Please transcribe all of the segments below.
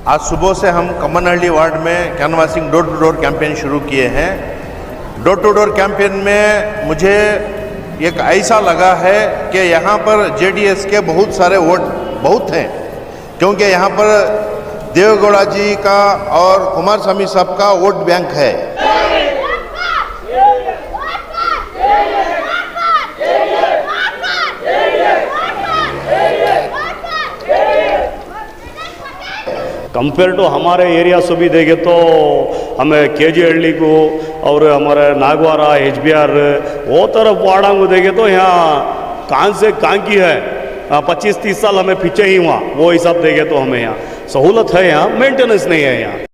आज सुबह से हम कम्मनहल्ली वार्ड में canvassing door to door campaign शुरू किए हैं। डोर टू डोर कैंपेन में मुझे एक ऐसा लगा है कि यहाँ पर जेडीएस के बहुत सारे वोट बहुत हैं, क्योंकि यहाँ पर देवेगौड़ा जी का और कुमारस्वामी साहब का वोट बैंक है। कंपेयर टू हमारे एरिया से भी देखें तो हमें केजी हल्ली को और हमारे नागवारा HBR वो तरफ वाड़ा को देखें तो यहाँ कान से कान की है 25-30 साल हमें पीछे ही हुआ, वो हिसाब देखें तो हमें यहाँ सहूलत है, यहाँ मेंटेनेंस नहीं है यहाँ।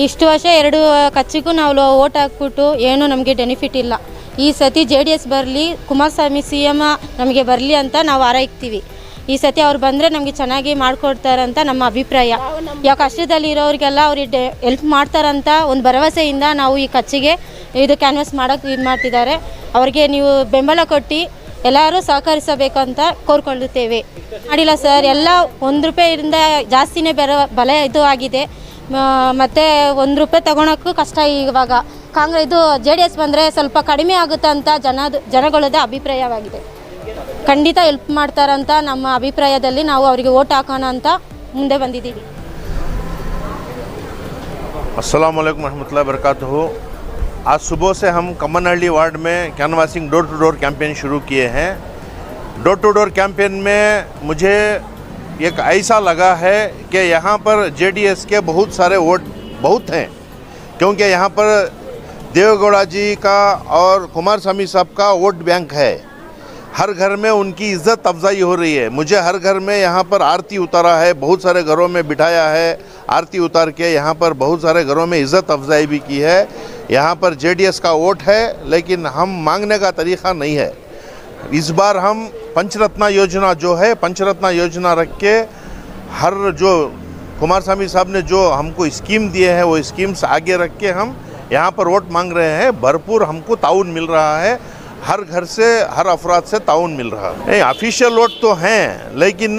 ಇಷ್ಟು ವರ್ಷ ಎರಡು ಕಚ್ಚಿಗೂ ನಾವು ಓಟ್ ಹಾಕ್ಬಿಟ್ಟು ಏನೂ ನಮಗೆ ಬೆನಿಫಿಟ್ ಇಲ್ಲ. ಈ ಸತಿ JDS ಬರಲಿ, ಕುಮಾರಸ್ವಾಮಿ CM ನಮಗೆ ಬರಲಿ ಅಂತ ನಾವು ಹಾರೈಕ್ತೀವಿ. ಈ ಸತಿ ಅವ್ರು ಬಂದರೆ ನಮಗೆ ಚೆನ್ನಾಗಿ ಮಾಡಿಕೊಡ್ತಾರಂತ ನಮ್ಮ ಅಭಿಪ್ರಾಯ. ಯಾವ ಕಷ್ಟದಲ್ಲಿರೋರಿಗೆಲ್ಲ ಅವ್ರಿಗೆ ಹೆಲ್ಪ್ ಮಾಡ್ತಾರಂತ ಒಂದು ಭರವಸೆಯಿಂದ ನಾವು ಈ ಕಚ್ಚಿಗೆ ಇದು ಕ್ಯಾನ್ವಾಸ್ ಮಾಡೋಕ್ಕೆ ಇದು ಮಾಡ್ತಿದ್ದಾರೆ. ಅವ್ರಿಗೆ ನೀವು ಬೆಂಬಲ ಕೊಟ್ಟು ಎಲ್ಲರೂ ಸಹಕರಿಸಬೇಕಂತ ಕೋರ್ಕೊಳ್ಳುತ್ತೇವೆ. ಮಾಡಿಲ್ಲ ಸರ್, ಎಲ್ಲ ₹1 ಜಾಸ್ತಿನೇ ಬೆಲೆ ಇದು ಆಗಿದೆ. ಮತ್ತು ₹1 ತಗೊಳಕ್ಕೂ ಕಷ್ಟ. ಇವಾಗ ಇದು JDS ಬಂದರೆ ಸ್ವಲ್ಪ ಕಡಿಮೆ ಆಗುತ್ತೆ ಅಂತ ಜನಗಳದ ಅಭಿಪ್ರಾಯವಾಗಿದೆ. ಖಂಡಿತ ಹೆಲ್ಪ್ ಮಾಡ್ತಾರಂತ ನಮ್ಮ ಅಭಿಪ್ರಾಯದಲ್ಲಿ ನಾವು ಅವರಿಗೆ ವೋಟ್ ಹಾಕೋಣ ಅಂತ ಮುಂದೆ ಬಂದಿದ್ದೀವಿ. अस्सलाम वालेकुम रहमतुल्लाहि बरकातहू। आज सुबह से हम कम्मनहल्ली वार्ड में canvassing door to door campaign शुरू किए हैं। डोर टू डोर कैंपेन में मुझे एक ऐसा लगा है कि यहाँ पर JDS के बहुत सारे वोट बहुत हैं, क्योंकि यहाँ पर देवेगौड़ा जी का और कुमारस्वामी साहब का वोट बैंक है। हर घर में उनकी इज़्ज़त अफजाई हो रही है। मुझे हर घर में यहाँ पर आरती उतारा है, बहुत सारे घरों में बिठाया है, आरती उतार के यहाँ पर बहुत सारे घरों में इज़्ज़त अफजाई भी की है। यहाँ पर JDS का वोट है, लेकिन हम मांगने का तरीक़ा नहीं है। इस बार हम पंचरत्न योजना जो है, पंचरत्न योजना रख के हर जो कुमारस्वामी साहब ने जो हमको स्कीम दिए हैं वो स्कीम्स आगे रख के हम यहाँ पर वोट मांग रहे हैं। भरपूर हमको ताउन मिल रहा है, हर घर से हर अफराद से ताउन मिल रहा है। नहीं, ऑफिशियल वोट तो हैं, लेकिन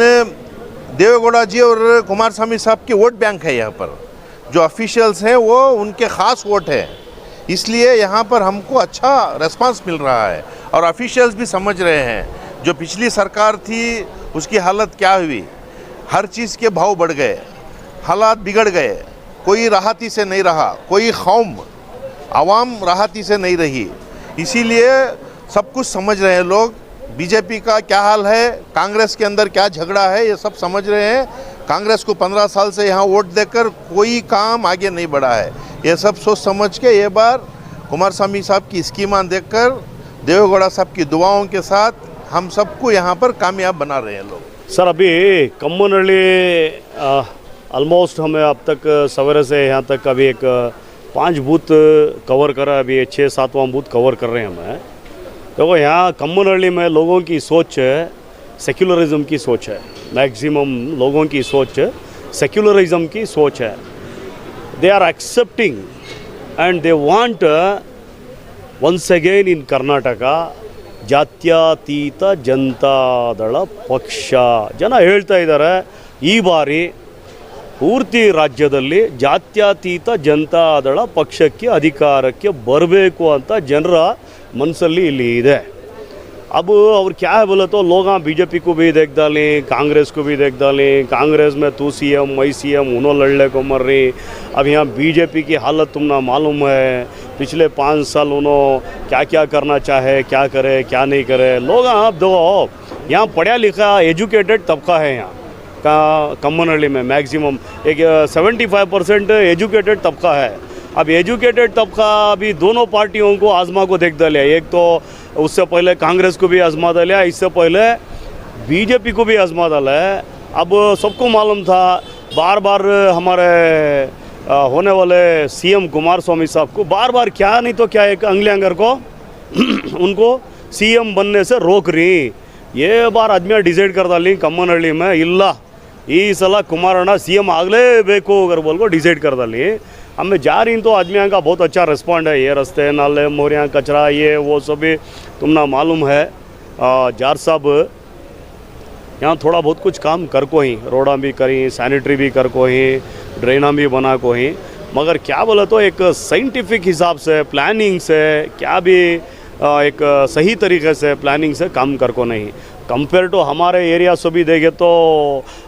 देवेगौड़ा जी और कुमारस्वामी साहब के वोट बैंक है। यहाँ पर जो ऑफिशियल्स हैं वो उनके ख़ास वोट है, इसलिए यहाँ पर हमको अच्छा रिस्पांस मिल रहा है। और ऑफिशियल्स भी समझ रहे हैं जो पिछली सरकार थी उसकी हालत क्या हुई। हर चीज़ के भाव बढ़ गए, हालात बिगड़ गए, कोई राहती से नहीं रहा, कोई कौम आवाम राहती से नहीं रही। इसीलिए सब कुछ समझ रहे हैं लोग। बीजेपी का क्या हाल है, कांग्रेस के अंदर क्या झगड़ा है, ये सब समझ रहे हैं। कांग्रेस को 15 साल से यहाँ वोट देकर कोई काम आगे नहीं बढ़ा है। ये सब सोच समझ के ये बार कुमारस्वामी साहब की स्कीमां देखकर, देवेगौड़ा साहब की दुआओं के साथ हम सबको यहाँ पर कामयाब बना रहे हैं लोग। सर अभी कम्मनहल्ली ऑलमोस्ट हमें अब तक सवेरे से यहाँ तक अभी एक 5 बूथ कवर करा, अभी 6-7वां बूथ कवर कर रहे हैं हमें। देखो यहाँ कम्मनहल्ली में लोगों की सोच सेक्युलरिज्म की सोच है, मैक्सिमम लोगों की सोच सेक्युलरिज्म की सोच है। They are accepting and they want once again in Karnataka ಜಾತ್ಯತೀತ ಜನತಾದಳ ಪಕ್ಷ ಜನ ಹೇಳ್ತಾ ಇದ್ದಾರೆ ಈ ಬಾರಿ ಪೂರ್ತಿ ರಾಜ್ಯದಲ್ಲಿ ಜಾತ್ಯತೀತ ಜನತಾದಳ ಪಕ್ಷಕ್ಕೆ ಅಧಿಕಾರಕ್ಕೆ ಬರಬೇಕು ಅಂತ ಜನರ ಮನಸ್ಸಲ್ಲಿ ಇಲ್ಲಿ ಇದೆ। अब और क्या है बोले तो लोग बीजेपी को भी देख डालें, कांग्रेस को भी देख डालें। कांग्रेस में तू सीएम मैं सीएम उन्होंने लड़ने को मर रही। अब यहाँ बीजेपी की हालत तुमने मालूम है, पिछले 5 साल उन्होंने क्या क्या करना चाहे, क्या करे क्या नहीं करे। लोग अब दो यहाँ पढ़ा लिखा एजुकेटेड तबका है यहाँ का कम्मनहल्ली में मैक्सिमम एक 75% एजुकेटेड तबका है। अब एजुकेटेड तबका अभी दोनों पार्टियों को आजमा को देख डालिया। एक तो उससे पहले कांग्रेस को भी आजमा डालिया, इससे पहले बीजेपी को भी आजमा डाला है। अब सबको मालूम था बार बार हमारे होने वाले सीएम कुमारस्वामी साहब को बार बार क्या नहीं तो क्या एक अंगलेंगर को उनको सीएम बनने से रोक रही। ये बार आदमी डिसाइड कर डाली कम्मनहल्ली में ಇಲ್ಲ ಈ ಸಲ ಕುಮಾರಣ್ಣ सीएम ಆಗಲೇಬೇಕು अगर बोल को डिसाइड कर डाली। हमें जा रही तो आदमी का बहुत अच्छा रिस्पॉन्ड है। ये रास्ते नाले मोरियाँ कचरा ये वो सभी तुमना मालूम है। जार साहब यहाँ थोड़ा बहुत कुछ काम कर को ही, रोड़ा भी करी, सैनिटरी भी कर को ही, ड्रेना भी बना को ही, मगर क्या बोले तो एक साइंटिफिक हिसाब से प्लानिंग से क्या भी एक सही तरीके से प्लानिंग से काम कर को नहीं। कंपेयर टू हमारे एरिया से भी देखे तो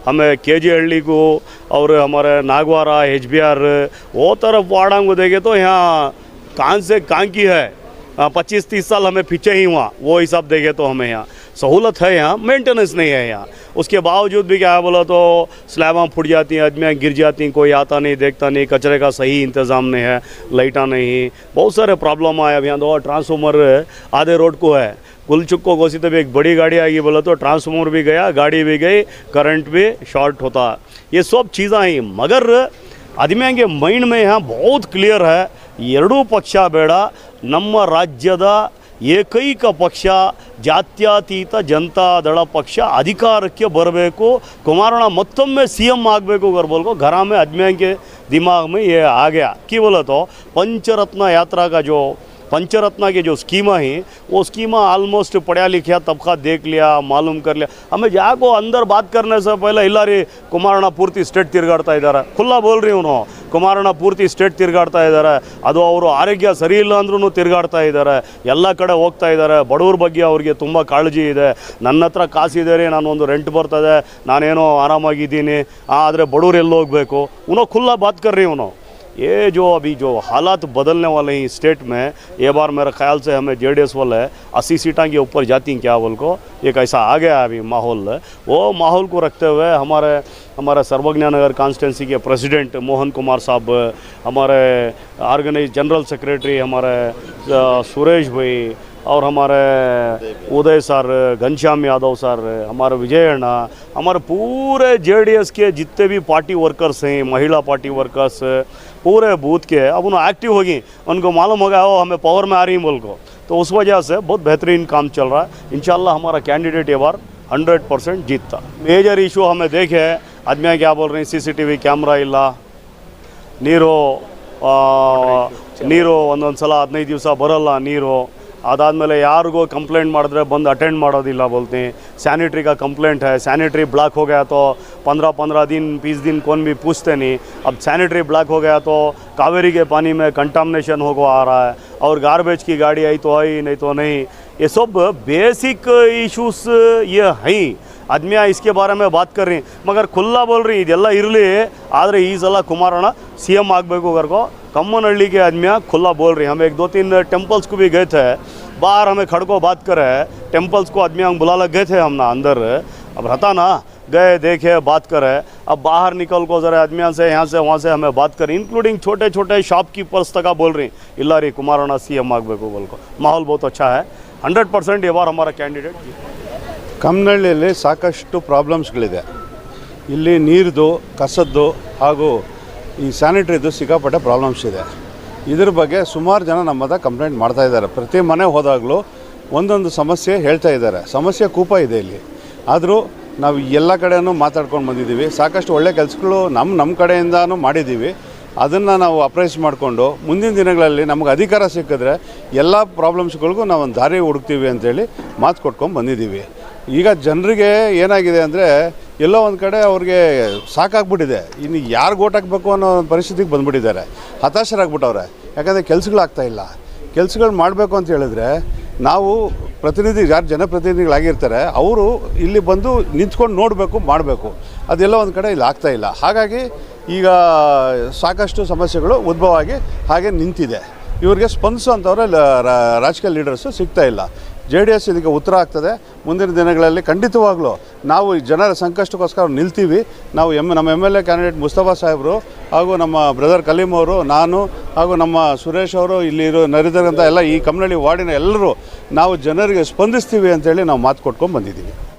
हमें केजी हल्ली को और हमारे नागवारा HBR वो तरफ वाड़ा को देखे तो यहाँ कान से कान की है 25-30 साल हमें पीछे ही हुआ। वो हिसाब देखे तो हमें यहाँ सहूलत है, यहाँ मेंटेनेंस नहीं है यहाँ। उसके बावजूद भी क्या है बोला तो स्लैबां फूट जाती हैं, आदमियाँ गिर जाती हैं, कोई आता नहीं देखता नहीं, कचरे का सही इंतज़ाम नहीं है, लाइटा नहीं, बहुत सारे प्रॉब्लम आए। अब यहाँ दो ट्रांसफॉर्मर आधे रोड को है, गुलचुक को घोषित तो भी एक बड़ी गाड़ी आई बोला तो ट्रांसफॉर्मर भी गया, गाड़ी भी गई, करंट भी शॉर्ट होता। ये सब चीज़ें आई, मगर आदमियों के माइंड में यहाँ बहुत क्लियर है ಎರಡೂ ಪಕ್ಷ ಬೇಡ, ನಮ್ಮ ರಾಜ್ಯದ ಏಕೈಕ ಪಕ್ಷ ಜಾತ್ಯತೀತ ಜನತಾದಳ ಪಕ್ಷ अधिकारಕ್ಕೆ ಬರಬೇಕು, कुमारಣ್ಣ ಮತ್ತೊಮ್ಮೆ सीएम ಆಗಬೇಕು अगर बोल को घरा में आदमियों के दिमाग में ये आ गया कि बोला तो पंचरत्न यात्रा का जो पंचरत्न की जो स्कीमा है वो स्कीमा ऑलमोस्ट पढ़ा लिखा तबका देख लिया, मालूम कर लिया। हमें जाको अंदर बात करने से पहले इल्लारी कुमारಣ್ಣ पूर्ति स्टेट ತಿರುಗಾಡ್ತಾ ಇದ್ದಾರೆ, खुला बोल रही हूँ ಕುಮಾರಣ್ಣ पूर्ति स्टेट ತಿರುಗಾಡ್ತಾ ಇದ್ದಾರೆ। ಅದು ಅವರು ಆರೋಗ್ಯ ಸರಿ ಇಲ್ಲ ಅಂದ್ರೂ ತಿರುಗಾಡ್ತಾ ಇದ್ದಾರೆ, ಎಲ್ಲ ಕಡೆ ಹೋಗ್ತಾ ಇದ್ದಾರೆ, ಬಡವರ ಬಗ್ಗೆ ಅವ್ರಿಗೆ ತುಂಬ ಕಾಳಜಿ ಇದೆ। ನನ್ನ ಹತ್ರ ಕಾಸಿದೆ ರೀ, ನಾನು ಒಂದು ರೆಂಟ್ ಬರ್ತದೆ, ನಾನೇನೋ ಆರಾಮಾಗಿದ್ದೀನಿ, ಆದರೆ ಬಡವರು ಎಲ್ಲಿ ಹೋಗಬೇಕು उन्होंने खुला बात कर रही हूँ। ये जो अभी जो हालात बदलने वाले हैं स्टेट में, ये बार मेरे ख्याल से हमें JDS वाले 80 सीटें के ऊपर जाती हैं क्या बोल को, एक ऐसा आ गया अभी माहौल। वो माहौल को रखते हुए हमारे सर्वज्ञ नगर कॉन्स्टिट्यूंसी के प्रेसिडेंट मोहन कुमार साहब, हमारे ऑर्गेनाइज जनरल सेक्रेटरी हमारे सुरेश भाई और हमारे उदय सर, घनश्याम यादव सर, हमारे विजय अण्णा, हमारे पूरे JDS के जितने भी पार्टी वर्कर्स हैं, महिला पार्टी वर्कर्स पूरे बूथ के, अब उन्होंने एक्टिव होगी, उनको मालूम होगा वो हमें पावर में आ रही है बोल को, तो उस वजह से बहुत बेहतरीन काम चल रहा है। इंशाल्लाह हमारा कैंडिडेट ये बार 100% जीतता। मेजर इशू हमें देखे आदमी क्या बोल रहे हैं, CCTV कैमरा ಇಲ್ಲ, ನೀರು ಒಂದೊಂದು ಸಲ 15 ದಿವಸ ಬರಲ್ಲ ನೀರು, ಅದಾದಮೇಲೆ ಯಾರಿಗೂ कंप्लेंट ಮಾಡಿದ್ರೆ ಬಂದು ಅಟೆಂಡ್ ಮಾಡೋದಿಲ್ಲ बोलते हैं। सैनिटरी का कंप्लेंट है, सैनिटरी ब्लॉक हो गया तो 15-15 दिन 20 दिन कौन भी पूछते नहीं। अब सैनिटरी ब्लॉक हो गया तो कावेरी के पानी में कंटामिनेशन हो आ रहा है, और गार्बेज की गाड़ी आई तो आई नहीं तो नहीं। ये सब बेसिक इश्यूज ये हैं, आदमी इसके बारे में बात कर रही, मगर खुला बोल रही ಇದೆಲ್ಲ ಇರಲಿ, ಆದರೆ ಈ ಸಲ ಕುಮಾರಣ್ಣ CM ಆಗಬೇಕು अगर को कम्मनहल्ली के आदमियाँ खुला बोल रही। हम 1-2-3 टेम्पल्स को भी गए थे, बाहर हमें खड़को बात करे, टेम्पल्स को आदमी हम बुला गए थे हम ना अंदर, अब रहता ना गए देखे बात करे, अब बाहर निकल को ज़रा आदमियों से यहाँ से वहाँ से हमें बात करें, इंक्लूडिंग छोटे छोटे शॉपकीपर्स तक बोल रही ಇಲ್ಲ ರೀ ಕುಮಾರಣ್ಣ CM ಆಗಬೇಕು बोलको माहौल बहुत अच्छा है। 100% ये बार हमारा कैंडिडेट। ಕಮ್ಮನಹಳ್ಳಿಯಲ್ಲಿ ಸಾಕಷ್ಟು ಪ್ರಾಬ್ಲಮ್ಸ್ಗಳಿದೆ। ಇಲ್ಲಿ ನೀರ್ದು, ಕಸದ್ದು ಹಾಗೂ ಈ ಸ್ಯಾನಿಟರಿದು ಸಿಕ್ಕಾಪಟ್ಟೆ ಪ್ರಾಬ್ಲಮ್ಸ್ ಇದೆ। ಇದ್ರ ಬಗ್ಗೆ ಸುಮಾರು ಜನ ನಮ್ಮ ಹತ್ರ ಕಂಪ್ಲೇಂಟ್ ಮಾಡ್ತಾ ಇದ್ದಾರೆ। ಪ್ರತಿ ಮನೆ ಹೋದಾಗಲೂ ಒಂದೊಂದು ಸಮಸ್ಯೆ ಹೇಳ್ತಾ ಇದ್ದಾರೆ। ಸಮಸ್ಯೆ ಕೂಪ ಇದೆ ಇಲ್ಲಿ, ಆದರೂ ನಾವು ಎಲ್ಲ ಕಡೆಯೂ ಮಾತಾಡ್ಕೊಂಡು ಬಂದಿದ್ದೀವಿ। ಸಾಕಷ್ಟು ಒಳ್ಳೆ ಕೆಲಸಗಳು ನಮ್ಮ ಕಡೆಯಿಂದನೂ ಮಾಡಿದ್ದೀವಿ। ಅದನ್ನು ನಾವು ಅಪ್ರೈಸ್ ಮಾಡಿಕೊಂಡು ಮುಂದಿನ ದಿನಗಳಲ್ಲಿ ನಮಗೆ ಅಧಿಕಾರ ಸಿಕ್ಕಿದ್ರೆ ಎಲ್ಲ ಪ್ರಾಬ್ಲಮ್ಸ್ಗಳಿಗೂ ನಾವು ಒಂದು ದಾರಿ ಹುಡುಕ್ತೀವಿ ಅಂತೇಳಿ ಮಾತು ಕೊಟ್ಕೊಂಡು ಬಂದಿದ್ದೀವಿ। ಈಗ ಜನರಿಗೆ ಏನಾಗಿದೆ ಅಂದರೆ ಎಲ್ಲೋ ಒಂದು ಕಡೆ ಅವ್ರಿಗೆ ಸಾಕಾಗ್ಬಿಟ್ಟಿದೆ, ಇನ್ನು ಯಾರು ಓಟ್ ಹಾಕಬೇಕು ಅನ್ನೋ ಪರಿಸ್ಥಿತಿಗೆ ಬಂದುಬಿಟ್ಟಿದ್ದಾರೆ, ಹತಾಶರಾಗ್ಬಿಟ್ಟವ್ರೆ। ಯಾಕಂದರೆ ಕೆಲಸಗಳಾಗ್ತಾಯಿಲ್ಲ। ಕೆಲಸಗಳು ಮಾಡಬೇಕು ಅಂತ ಹೇಳಿದ್ರೆ ನಾವು ಯಾರು ಜನಪ್ರತಿನಿಧಿಗಳಾಗಿರ್ತಾರೆ ಅವರು ಇಲ್ಲಿ ಬಂದು ನಿಂತ್ಕೊಂಡು ನೋಡಬೇಕು, ಮಾಡಬೇಕು। ಅದೆಲ್ಲ ಒಂದು ಕಡೆ ಇಲ್ಲಿ ಆಗ್ತಾಯಿಲ್ಲ। ಹಾಗಾಗಿ ಈಗ ಸಾಕಷ್ಟು ಸಮಸ್ಯೆಗಳು ಉದ್ಭವ ಆಗಿ ಹಾಗೆ ನಿಂತಿದೆ। ಇವ್ರಿಗೆ ಸ್ಪಂದಿಸುವಂಥವ್ರೆ ರಾಜಕೀಯ ಲೀಡರ್ಸು ಸಿಗ್ತಾಯಿಲ್ಲ। JDS ಇದಕ್ಕೆ ಉತ್ತರ ಆಗ್ತದೆ। ಮುಂದಿನ ದಿನಗಳಲ್ಲಿ ಖಂಡಿತವಾಗ್ಲೂ ನಾವು ಜನರ ಸಂಕಷ್ಟಕ್ಕೋಸ್ಕರ ನಿಲ್ತೀವಿ। ನಾವು ನಮ್ಮ MLA ಕ್ಯಾಂಡಿಡೇಟ್ ಮುಸ್ತಫಾ ಸಾಹೇಬರು ಹಾಗೂ ನಮ್ಮ ಬ್ರದರ್ ಕಲೀಂ ಅವರು, ನಾನು ಹಾಗೂ ನಮ್ಮ ಸುರೇಶ್ ಅವರು, ಇಲ್ಲಿ ನರಿದರಂಥ ಎಲ್ಲ ಈ ಕಮ್ಮನಹಳ್ಳಿ ವಾರ್ಡಿನ ಎಲ್ಲರೂ ನಾವು ಜನರಿಗೆ ಸ್ಪಂದಿಸ್ತೀವಿ ಅಂತೇಳಿ ನಾವು ಮಾತು ಕೊಟ್ಕೊಂಡು ಬಂದಿದ್ದೀವಿ।